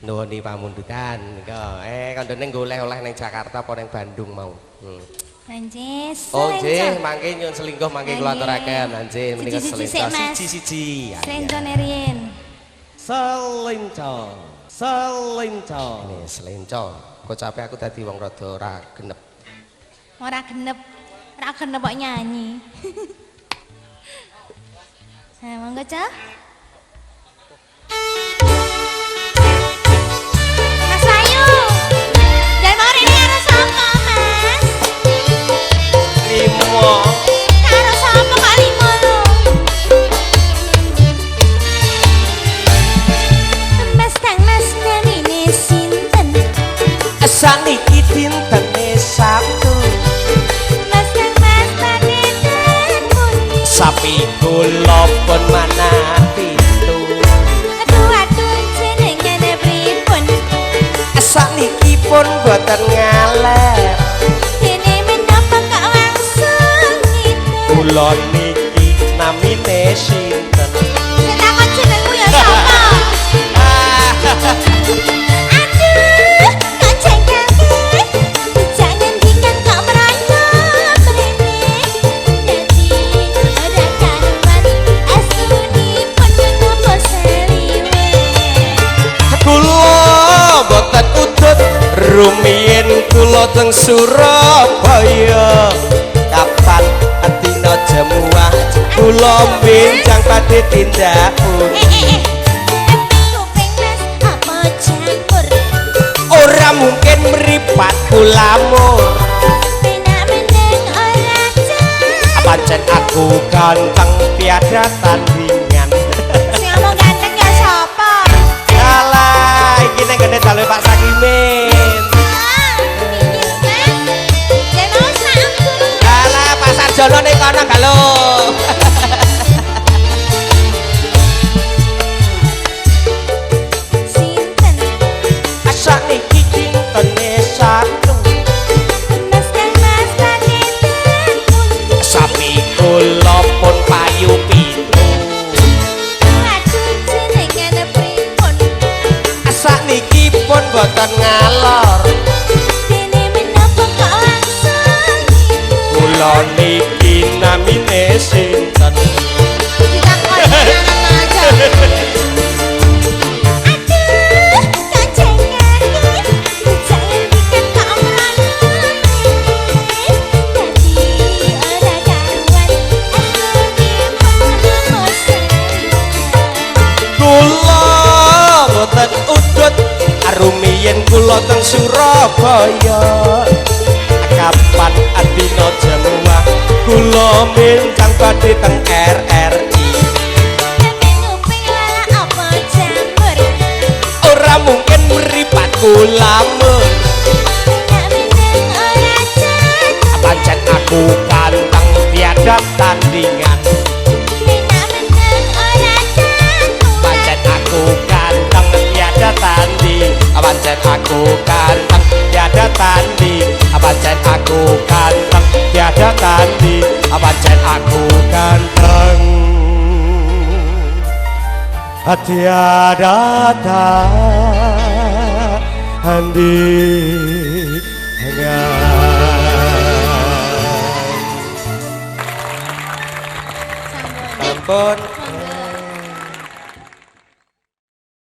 nuwuni pamundutan kandhane goleh oleh ning Jakarta apa ning Bandung mau. Mancis. Oh nggih, mangke nyuwun selingkuh mangke kula aturaken. Nggih, menika selingkuh siji-siji. Selenco nerien. Selenco. Selenco. Nih, selenco. Kocape aku dadi wong rada ora genep. Ora genep kok nyanyi. Monggo, Cak. Mas Ayu. Jangan mau rene karo sapa, Mas? Limo. Karo sapa kok limo lho? Mas namine sinten? Saniki dintene Sabtu. Mas tane pundi? Sapi kula pun manah pitu. Aduh jenengane pripun? Saniki pun boten ngalih. Dene menapa kok langsung itu? Kula niki namine sinten? Takon jenengmu ya sapa? Aduh, kok jengkelke? Jangan dikan kok merayap rene. Dadi ora karuan asuni pun menapa seliwe. Kula boten udut rumiyin kula teng Surabaya. Kapan dina jemuah kula benjang badhe tindak pun. Kuping Mas apa campur? Ora mungkin mripat kulamur. Penak meneng ora cah. Pancen aku ganteng tiada tandingan. Sing ngomong ganteng ya sapa? Alah, iki ning gene dalu Pak Sakimin. Alah, Pasar Jono ning kono galo. Sinten? Asak niki dintene Sabtu. Mas tane pundi? Sapi kula pun payu pitu. Aduh jenengane pripun? Asak niki pun boten ngalor. Dene menapa kok langsung itu? Kula niki namine sinten? Ditakoni anak aja. Aduh, kok jengkelke? Jangan dikan kok merayap rene. Dadi ora karuan asune pun menapa seliwe. Kula boten udut rumiyin kula teng Surabaya. Kapan dina jemuah kula menjang badhe teng RRI. Kuping lala apa campur? Ora mungkin mripat kulamur. Penak meneng ora cah. Pancen aku ganteng tiada tandingan. Penak meneng ora campur. Pancen aku ganteng tiada tanding. Pancen aku ganteng tiada tanding. Pancen aku ganteng tiada tanding. Pancen aku ganteng tiada tanding. Ampun.